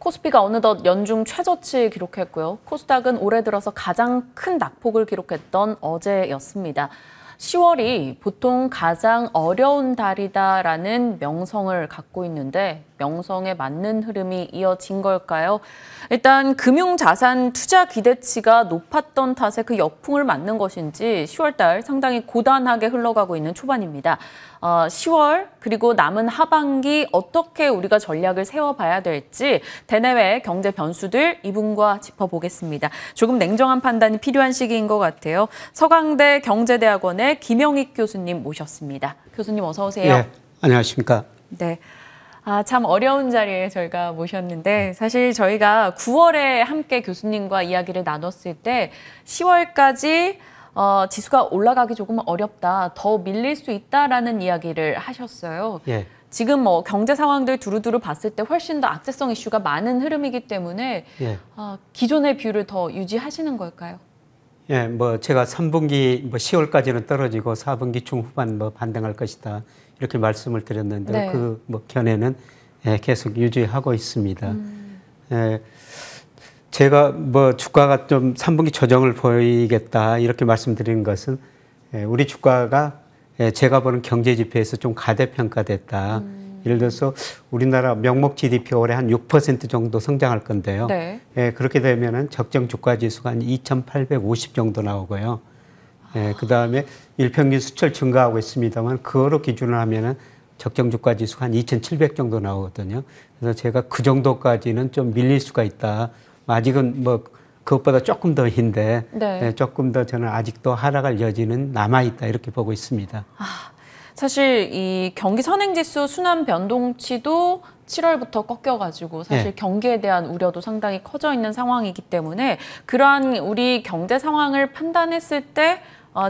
코스피가 어느덧 연중 최저치 기록했고요. 코스닥은 올해 들어서 가장 큰 낙폭을 기록했던 어제였습니다. 10월이 보통 가장 어려운 달이다라는 명성을 갖고 있는데 명성에 맞는 흐름이 이어진 걸까요? 일단 금융자산 투자 기대치가 높았던 탓에 그 역풍을 맞는 것인지 10월 달 상당히 고단하게 흘러가고 있는 초반입니다. 10월 그리고 남은 하반기 어떻게 우리가 전략을 세워봐야 될지 대내외 경제 변수들 이분과 짚어보겠습니다. 조금 냉정한 판단이 필요한 시기인 것 같아요. 서강대 경제대학원의 김영익 교수님 모셨습니다. 교수님 어서 오세요. 네, 안녕하십니까. 네. 참 어려운 자리에 저희가 모셨는데 사실 저희가 9월에 함께 교수님과 이야기를 나눴을 때 10월까지 지수가 올라가기 조금 어렵다, 더 밀릴 수 있다라는 이야기를 하셨어요. 예. 지금 경제 상황들 두루두루 봤을 때 훨씬 더 악재성 이슈가 많은 흐름이기 때문에 예. 기존의 뷰를 더 유지하시는 걸까요? 예, 제가 3분기 10월까지는 떨어지고 4분기 중후반 반등할 것이다 이렇게 말씀을 드렸는데 네. 그 견해는 계속 유지하고 있습니다. 제가 주가가 좀 3분기 조정을 보이겠다 이렇게 말씀드리는 것은 우리 주가가 제가 보는 경제 지표에서 좀 가대평가됐다. 예를 들어서 우리나라 명목 GDP 올해 한 6% 정도 성장할 건데요. 네. 그렇게 되면은 적정 주가 지수가 한 2,850 정도 나오고요. 그다음에 일평균 수출 증가하고 있습니다만 그거로 기준을 하면은 적정 주가 지수가 한 2,700 정도 나오거든요. 그래서 제가 그 정도까지는 좀 밀릴 수가 있다. 아직은 그것보다 조금 더인데 네. 조금 더 저는 아직도 하락할 여지는 남아 있다 이렇게 보고 있습니다. 사실 이 경기 선행지수 순환 변동치도 7월부터 꺾여가지고 사실 경기에 대한 우려도 상당히 커져 있는 상황이기 때문에 그러한 우리 경제 상황을 판단했을 때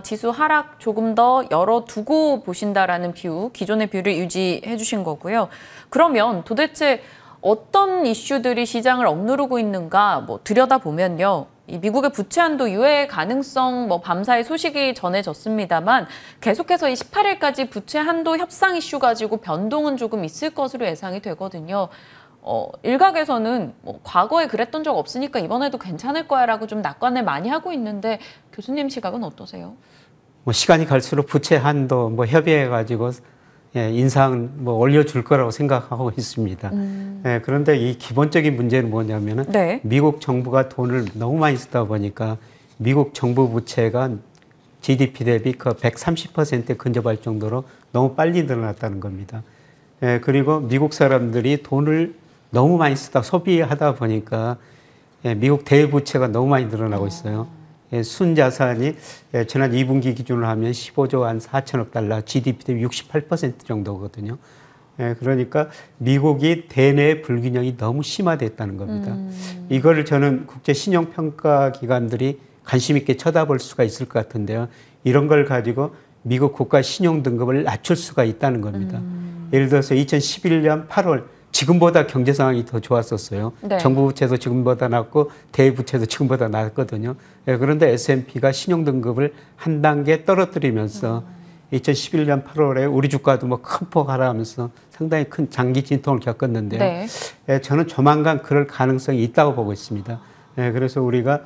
지수 하락 조금 더 열어두고 보신다라는 뷰, 기존의 뷰를 유지해 주신 거고요. 그러면 도대체 어떤 이슈들이 시장을 억누르고 있는가 들여다보면요. 이 미국의 부채 한도 유예 가능성 밤사이 소식이 전해졌습니다만 계속해서 이 18일까지 부채 한도 협상 이슈 가지고 변동은 조금 있을 것으로 예상이 되거든요. 일각에서는 과거에 그랬던 적 없으니까 이번에도 괜찮을 거야라고 좀 낙관을 많이 하고 있는데 교수님 시각은 어떠세요? 시간이 갈수록 부채 한도 협의해가지고 인상 올려줄 거라고 생각하고 있습니다. 그런데 이 기본적인 문제는 뭐냐면은 네. 미국 정부가 돈을 너무 많이 쓰다 보니까 미국 정부 부채가 GDP 대비 그 130%에 근접할 정도로 너무 빨리 늘어났다는 겁니다. 그리고 미국 사람들이 돈을 너무 많이 쓰다 소비하다 보니까 미국 대부채가 너무 많이 늘어나고 있어요. 순자산이 지난 2분기 기준으로 하면 15조 한 4천억 달러, GDP 대비 68% 정도거든요. 그러니까 미국이 대내 불균형이 너무 심화됐다는 겁니다. 이거를 저는 국제 신용평가 기관들이 관심 있게 쳐다볼 수가 있을 것 같은데요. 이런 걸 가지고 미국 국가 신용 등급을 낮출 수가 있다는 겁니다. 예를 들어서 2011년 8월 지금보다 경제 상황이 더 좋았었어요. 네. 정부 부채도 지금보다 낮고 대부채도 지금보다 낮거든요. 그런데 S&P가 신용 등급을 한 단계 떨어뜨리면서 2011년 8월에 우리 주가도 큰 폭 하락하면서 상당히 큰 장기 진통을 겪었는데요. 네. 저는 조만간 그럴 가능성이 있다고 보고 있습니다. 그래서 우리가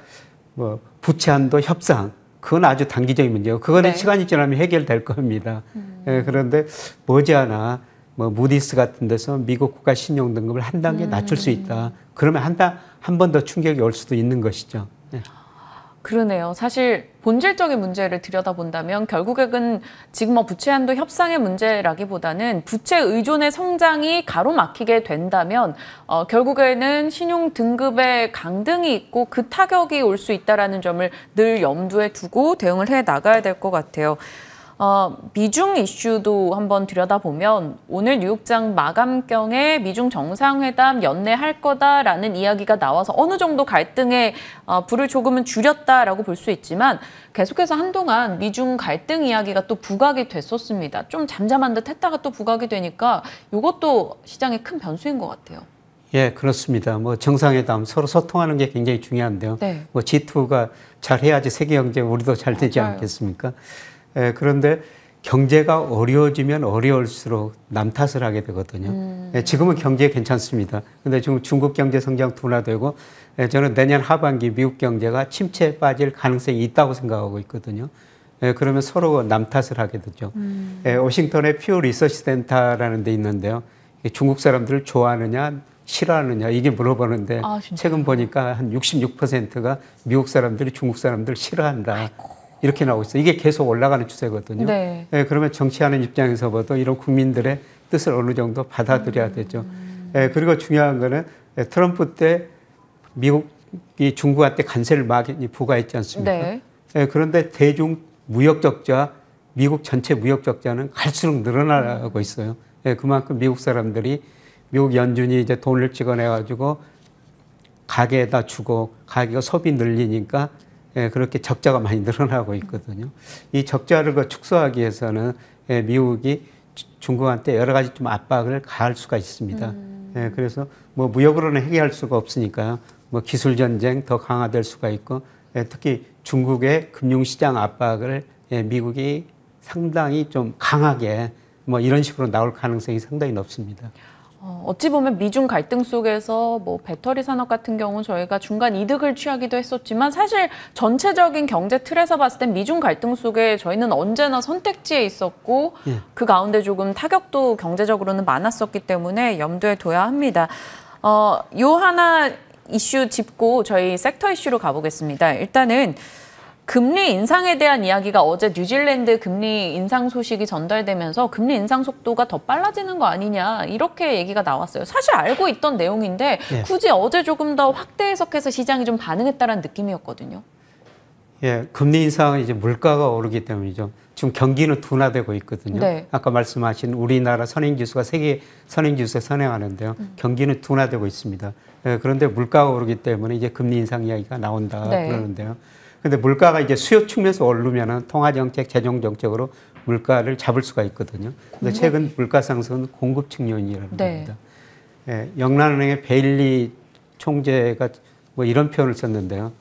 부채 한도 협상 그건 아주 단기적인 문제고 그거는 네. 시간이 시간이 지나면 해결될 겁니다. 그런데 머지않아 무디스 같은 데서 미국 국가 신용 등급을 한 단계 낮출 수 있다. 그러면 한 번 더 충격이 올 수도 있는 것이죠. 그러네요. 사실 본질적인 문제를 들여다본다면 결국에는 지금 부채 한도 협상의 문제라기보다는 부채 의존의 성장이 가로막히게 된다면 결국에는 신용 등급의 강등이 있고 그 타격이 올 수 있다는 점을 늘 염두에 두고 대응을 해 나가야 될 것 같아요. 미중 이슈도 한번 들여다보면 오늘 뉴욕장 마감경에 미중 정상회담 연내할 거다라는 이야기가 나와서 어느 정도 갈등의 불을 조금은 줄였다라고 볼 수 있지만 계속해서 한동안 미중 갈등 이야기가 또 부각이 됐었습니다. 좀 잠잠한 듯 했다가 또 부각이 되니까 이것도 시장의 큰 변수인 것 같아요. 예, 그렇습니다. 정상회담 서로 소통하는 게 굉장히 중요한데요. 네. G2가 잘 해야지 세계 경제 우리도 잘 되지 맞아요. 않겠습니까? 그런데 경제가 어려워지면 어려울수록 남 탓을 하게 되거든요. 지금은 경제 괜찮습니다. 근데 지금 중국 경제 성장 둔화되고 저는 내년 하반기 미국 경제가 침체에 빠질 가능성이 있다고 생각하고 있거든요. 그러면 서로 남 탓을 하게 되죠. 워싱턴에 퓨어 리서치 센터라는 데 있는데요. 중국 사람들을 좋아하느냐 싫어하느냐 이게 물어보는데 최근 보니까 한 66%가 미국 사람들이 중국 사람들을 싫어한다. 아이고. 이렇게 나오고 있어요. 이게 계속 올라가는 추세거든요. 네. 그러면 정치하는 입장에서 봐도 이런 국민들의 뜻을 어느 정도 받아들여야 되죠. 그리고 중요한 거는 트럼프 때 미국이 중국한테 관세를 많이 부과했지 않습니까? 네. 그런데 대중 무역 적자, 미국 전체 무역 적자는 갈수록 늘어나고 있어요. 그만큼 미국 사람들이 미국 연준이 이제 돈을 찍어내가지고 가게에다 주고 가게가 소비 늘리니까 그렇게 적자가 많이 늘어나고 있거든요. 이 적자를 축소하기 위해서는 미국이 중국한테 여러 가지 좀 압박을 가할 수가 있습니다. 그래서 뭐 무역으로는 해결할 수가 없으니까요. 뭐 기술 전쟁 더 강화될 수가 있고 특히 중국의 금융시장 압박을 미국이 상당히 좀 강하게 뭐 이런 식으로 나올 가능성이 상당히 높습니다. 어찌 보면 미중 갈등 속에서 뭐 배터리 산업 같은 경우 저희가 중간 이득을 취하기도 했었지만 사실 전체적인 경제 틀에서 봤을 땐 미중 갈등 속에 저희는 언제나 선택지에 있었고 그 가운데 조금 타격도 경제적으로는 많았었기 때문에 염두에 둬야 합니다. 요 하나 이슈 짚고 저희 섹터 이슈로 가보겠습니다. 일단은 금리 인상에 대한 이야기가 어제 뉴질랜드 금리 인상 소식이 전달되면서 금리 인상 속도가 더 빨라지는 거 아니냐 이렇게 얘기가 나왔어요. 사실 알고 있던 내용인데 굳이 어제 조금 더 확대 해석해서 시장이 좀 반응했다는 느낌이었거든요. 금리 인상은 이제 물가가 오르기 때문이죠. 지금 경기는 둔화되고 있거든요. 네. 아까 말씀하신 우리나라 선행지수가 세계 선행지수에 선행하는데요. 경기는 둔화되고 있습니다. 그런데 물가가 오르기 때문에 이제 금리 인상 이야기가 나온다 그러는데요. 근데 물가가 이제 수요 측면에서 오르면은 통화정책, 재정정책으로 물가를 잡을 수가 있거든요. 근데 최근 물가 상승은 공급 측 요인이라는 겁니다. 영란은행의 베일리 총재가 뭐 이런 표현을 썼는데요.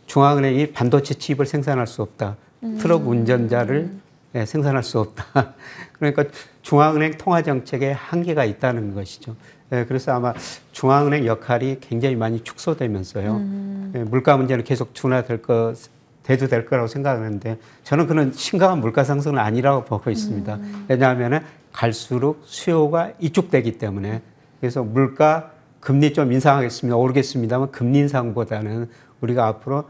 중앙은행이 반도체 칩을 생산할 수 없다. 트럭 운전자를 생산할 수 없다. 그러니까 중앙은행 통화정책에 한계가 있다는 것이죠. 그래서 아마 중앙은행 역할이 굉장히 많이 축소되면서요. 물가 문제는 계속 돼도 될 거라고 생각하는데 저는 그런 심각한 물가 상승은 아니라고 보고 있습니다. 왜냐하면 갈수록 수요가 이축되기 때문에 그래서 물가 금리 좀 인상하겠습니다. 오르겠습니다만 금리 인상보다는 우리가 앞으로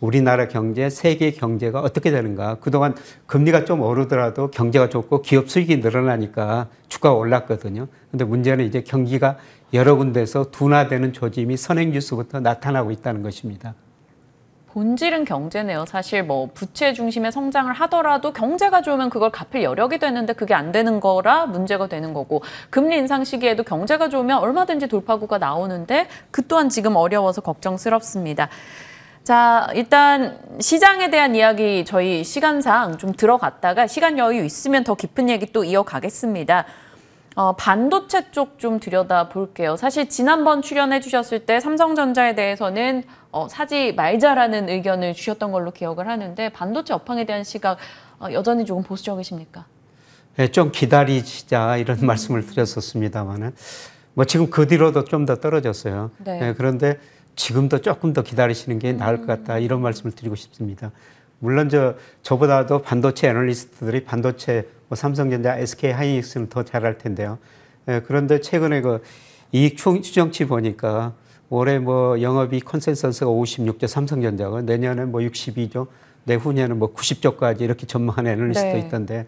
우리나라 경제, 세계 경제가 어떻게 되는가. 그동안 금리가 좀 오르더라도 경제가 좋고 기업 수익이 늘어나니까 주가가 올랐거든요. 근데 문제는 이제 경기가 여러 군데서 둔화되는 조짐이 선행지수부터 나타나고 있다는 것입니다. 본질은 경제네요. 사실 뭐 부채 중심의 성장을 하더라도 경제가 좋으면 그걸 갚을 여력이 되는데 그게 안 되는 거라 문제가 되는 거고 금리 인상 시기에도 경제가 좋으면 얼마든지 돌파구가 나오는데 그 또한 지금 어려워서 걱정스럽습니다. 자, 일단 시장에 대한 이야기 저희 시간상 좀 들어갔다가 시간 여유 있으면 더 깊은 얘기 또 이어가겠습니다. 반도체 쪽 좀 들여다볼게요. 사실 지난번 출연해 주셨을 때 삼성전자에 대해서는 사지 말자라는 의견을 주셨던 걸로 기억을 하는데 반도체 업황에 대한 시각 여전히 조금 보수적이십니까? 네, 좀 기다리시자 이런 말씀을 드렸었습니다.만 뭐 지금 그 뒤로도 좀 더 떨어졌어요. 네, 그런데 지금도 조금 더 기다리시는 게 나을 것 같다 이런 말씀을 드리고 싶습니다. 물론 저보다도 반도체 애널리스트들이 반도체 뭐 삼성전자, SK 하이닉스는 더 잘할 텐데요. 그런데 최근에 그 이익 추정치 보니까 올해 뭐 영업이익 컨센서스가 56조 삼성전자가 내년에 뭐 62조, 내후년에는 뭐 90조까지 이렇게 전망하는 애널리스트도 있던데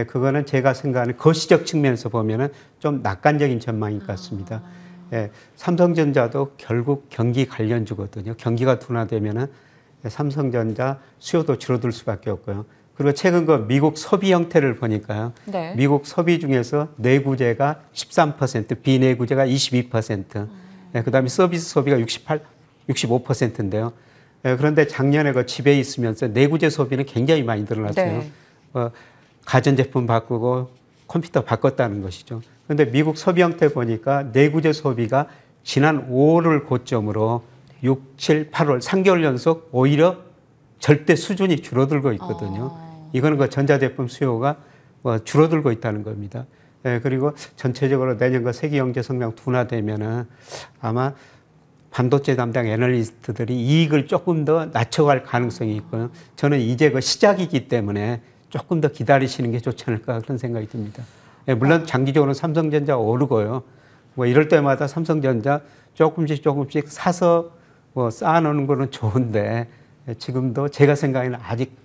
그거는 제가 생각하는 거시적 측면에서 보면은 좀 낙관적인 전망인 것 같습니다. 삼성전자도 결국 경기 관련주거든요. 경기가 둔화되면은 삼성전자 수요도 줄어들 수밖에 없고요. 그리고 최근 그 미국 소비 형태를 보니까요. 미국 소비 중에서 내구재가 13%, 비내구재가 22%, 그다음에 서비스 소비가 65%인데요. 그런데 작년에 그 집에 있으면서 내구재 소비는 굉장히 많이 늘어났어요. 가전제품 바꾸고 컴퓨터 바꿨다는 것이죠. 그런데 미국 소비 형태 보니까 내구재 소비가 지난 5월을 고점으로 6, 7, 8월 3개월 연속 오히려 절대 수준이 줄어들고 있거든요. 이거는 그 전자제품 수요가 줄어들고 있다는 겁니다. 그리고 전체적으로 내년과 세계 경제 성장 둔화되면은 아마 반도체 담당 애널리스트들이 이익을 조금 더 낮춰갈 가능성이 있고요. 저는 이제 그 시작이기 때문에 조금 더 기다리시는 게 좋지 않을까 그런 생각이 듭니다. 물론 장기적으로는 삼성전자 오르고요. 이럴 때마다 삼성전자 조금씩 사서 쌓아놓는 거는 좋은데 지금도 제가 생각에는 아직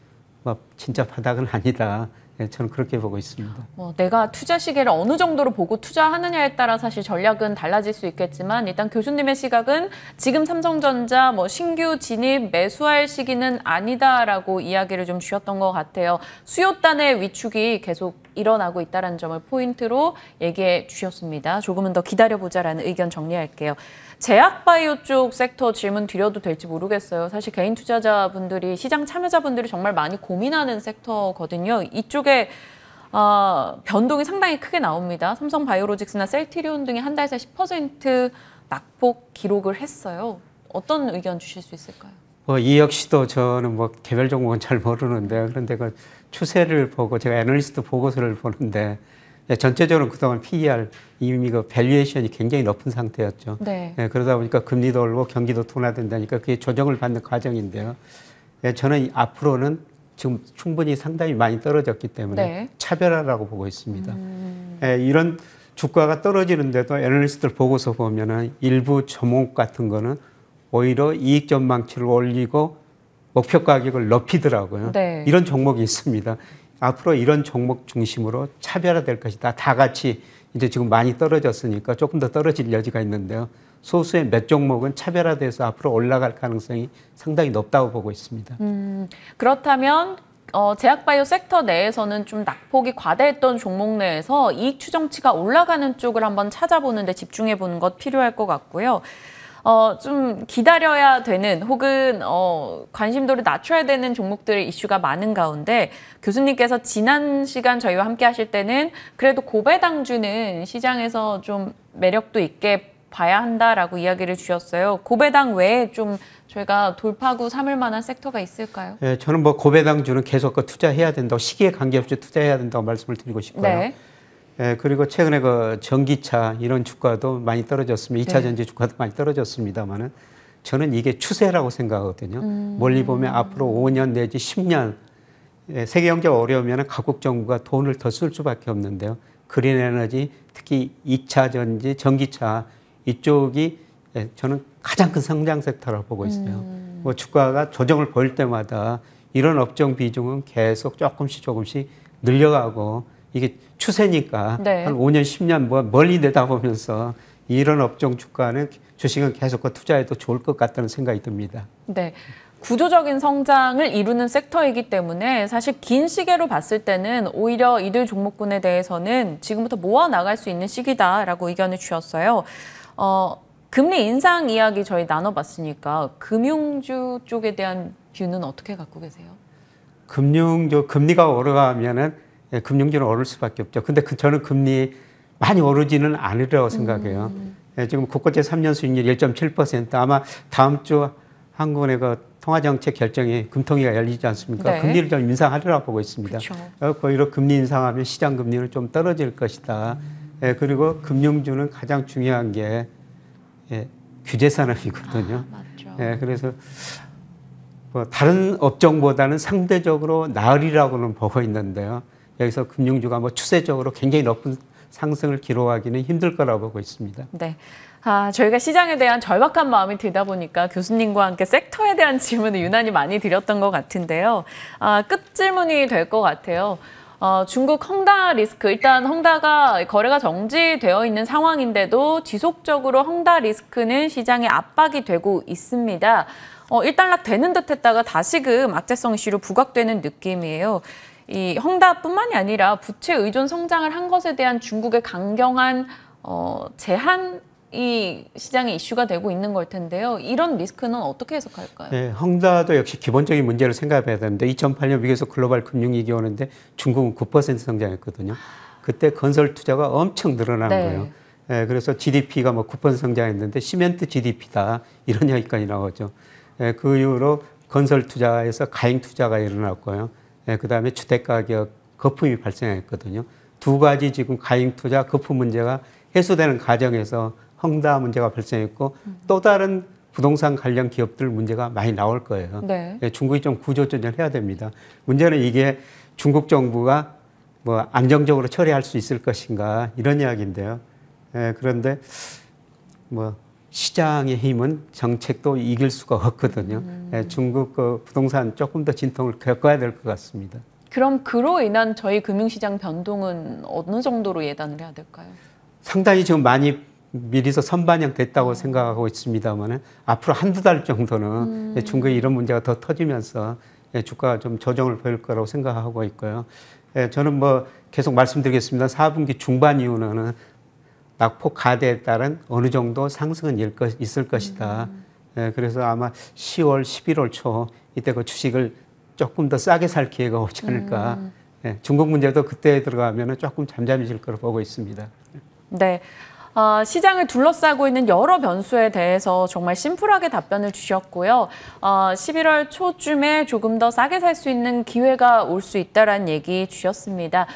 진짜 바닥은 아니다. 저는 그렇게 보고 있습니다. 내가 투자 시기를 어느 정도로 보고 투자하느냐에 따라 사실 전략은 달라질 수 있겠지만 일단 교수님의 시각은 지금 삼성전자 신규 진입 매수할 시기는 아니다라고 이야기를 좀 주셨던 것 같아요. 수요단의 위축이 계속 일어나고 있다는 점을 포인트로 얘기해 주셨습니다. 조금은 더 기다려보자라는 의견 정리할게요. 제약바이오 쪽 섹터 질문 드려도 될지 모르겠어요. 사실 개인 투자자분들이, 시장 참여자분들이 정말 많이 고민하는 섹터거든요. 이쪽에 변동이 상당히 크게 나옵니다. 삼성바이오로직스나 셀트리온 등이 한 달 새 10% 낙폭 기록을 했어요. 어떤 의견 주실 수 있을까요? 이 역시도 저는 개별 종목은 잘 모르는데, 그런데 그 추세를 보고 제가 애널리스트 보고서를 보는데 전체적으로 그동안 PER 이미 그 밸류에이션이 굉장히 높은 상태였죠. 네. 그러다 보니까 금리도 오르고 경기도 둔화된다니까 그게 조정을 받는 과정인데요. 저는 앞으로는 지금 충분히 상당히 많이 떨어졌기 때문에 네. 차별화라고 보고 있습니다. 이런 주가가 떨어지는데도 애널리스트들 보고서 보면은 일부 종목 같은 거는 오히려 이익 전망치를 올리고 목표 가격을 높이더라고요. 네. 이런 종목이 있습니다. 앞으로 이런 종목 중심으로 차별화될 것이다. 다 같이 이제 지금 많이 떨어졌으니까 조금 더 떨어질 여지가 있는데요. 소수의 몇 종목은 차별화돼서 앞으로 올라갈 가능성이 상당히 높다고 보고 있습니다. 그렇다면 제약바이오 섹터 내에서는 좀 낙폭이 과다했던 종목 내에서 이익 추정치가 올라가는 쪽을 한번 찾아보는 데 집중해 보는 것 필요할 것 같고요. 좀 기다려야 되는 혹은 관심도를 낮춰야 되는 종목들의 이슈가 많은 가운데 교수님께서 지난 시간 저희와 함께 하실 때는 그래도 고배당주는 시장에서 좀 매력도 있게 봐야 한다라고 이야기를 주셨어요. 고배당 외에 좀 저희가 돌파구 삼을 만한 섹터가 있을까요? 네, 저는 고배당주는 계속 투자해야 된다고, 시기에 관계없이 투자해야 된다고 말씀을 드리고 싶고요. 네. 그리고 최근에 그 전기차 이런 주가도 많이 떨어졌습니다. 2차 네. 전지 주가도 많이 떨어졌습니다만은 저는 이게 추세라고 생각하거든요. 멀리 보면 앞으로 5년 내지 10년 세계 경제가 어려우면 각국 정부가 돈을 더 쓸 수밖에 없는데요. 그린 에너지, 특히 2차 전지, 전기차 이쪽이 저는 가장 큰 성장 섹터라고 보고 있어요. 주가가 조정을 보일 때마다 이런 업종 비중은 계속 조금씩 늘려가고 이게 추세니까 네. 한 5년, 10년 멀리 내다보면서 이런 업종 주식은 계속 투자해도 좋을 것 같다는 생각이 듭니다. 네. 구조적인 성장을 이루는 섹터이기 때문에 사실 긴 시계로 봤을 때는 오히려 이들 종목군에 대해서는 지금부터 모아 나갈 수 있는 시기다라고 의견을 주셨어요. 금리 인상 이야기 저희 나눠봤으니까 금융주 쪽에 대한 뷰는 어떻게 갖고 계세요? 금리가 오르가면은 금융주는 오를 수밖에 없죠. 근데 저는 금리 많이 오르지는 않으리라고 생각해요. 지금 국고채 3년 수익률 1.7%, 아마 다음 주 한국은행 통화정책 결정이 금통위가 열리지 않습니까? 네. 금리를 좀 인상하리라고 보고 있습니다. 오히려 금리 인상하면 시장 금리는 좀 떨어질 것이다. 그리고 금융주는 가장 중요한 게 규제 산업이거든요. 맞죠. 그래서 다른 업종보다는 상대적으로 나으리라고는 보고 있는데요. 여기서 금융주가 추세적으로 굉장히 높은 상승을 기록하기는 힘들 거라고 보고 있습니다. 네. 저희가 시장에 대한 절박한 마음이 들다 보니까 교수님과 함께 섹터에 대한 질문을 유난히 많이 드렸던 것 같은데요. 끝 질문이 될 것 같아요. 중국 헝다 리스크, 일단 헝다가 거래가 정지되어 있는 상황인데도 지속적으로 헝다 리스크는 시장에 압박이 되고 있습니다. 일단락 되는 듯 했다가 다시금 악재성 이슈로 부각되는 느낌이에요. 이 헝다뿐만이 아니라 부채 의존 성장을 한 것에 대한 중국의 강경한 제한이 시장의 이슈가 되고 있는 걸 텐데요. 이런 리스크는 어떻게 해석할까요? 네, 헝다도 역시 기본적인 문제를 생각해야 되는데 2008년 미국에서 글로벌 금융위기 오는데 중국은 9% 성장했거든요. 그때 건설 투자가 엄청 늘어난 거예요. 그래서 GDP가 9% 성장했는데 시멘트 GDP다 이런 이야기까지 나오죠. 그 이후로 건설 투자에서 가행 투자가 일어났고요. 그다음에 주택 가격, 거품이 발생했거든요. 두 가지 지금 가행 투자 거품 문제가 해소되는 과정에서 헝다 문제가 발생했고 또 다른 부동산 관련 기업들 문제가 많이 나올 거예요. 네. 중국이 좀 구조 조정해야 됩니다. 문제는 이게 중국 정부가 뭐 안정적으로 처리할 수 있을 것인가 이런 이야기인데요. 그런데 뭐 시장의 힘은 정책도 이길 수가 없거든요. 중국 그 부동산 조금 더 진통을 겪어야 될 것 같습니다. 그럼 그로 인한 저희 금융시장 변동은 어느 정도로 예단을 해야 될까요? 상당히 지금 많이 미리서 선반영됐다고 생각하고 있습니다만 앞으로 한두 달 정도는 중국에 이런 문제가 더 터지면서 주가가 좀 조정을 보일 거라고 생각하고 있고요. 저는 뭐 계속 말씀드리겠습니다. 4분기 중반 이후는 낙폭 가대에 따른 어느 정도 상승은 있을 것이다. 그래서 아마 10월, 11월 초 이때 그 주식을 조금 더 싸게 살 기회가 오지 않을까. 중국 문제도 그때 들어가면 조금 잠잠해질 거로 보고 있습니다. 네. 시장을 둘러싸고 있는 여러 변수에 대해서 정말 심플하게 답변을 주셨고요. 11월 초쯤에 조금 더 싸게 살 수 있는 기회가 올 수 있다라는 얘기 주셨습니다.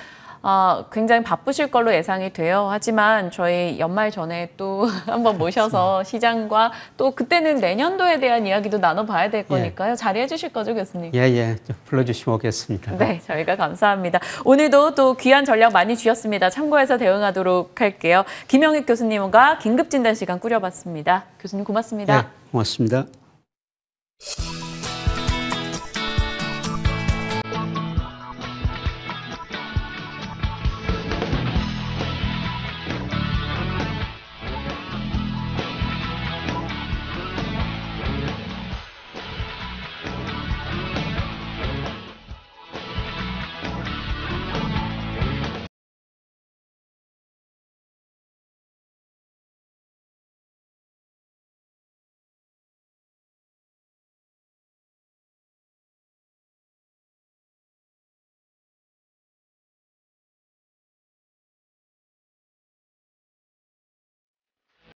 굉장히 바쁘실 걸로 예상이 돼요. 하지만 저희 연말 전에 또 한번 모셔서 시장과 또 그때는 내년도에 대한 이야기도 나눠봐야 될 거니까요. 자리해 주실 거죠, 교수님? 예. 불러주시면 오겠습니다. 네, 저희가 감사합니다. 오늘도 또 귀한 전략 많이 주셨습니다. 참고해서 대응하도록 할게요. 김영익 교수님과 긴급진단 시간 꾸려봤습니다. 교수님 고맙습니다. 네, 고맙습니다.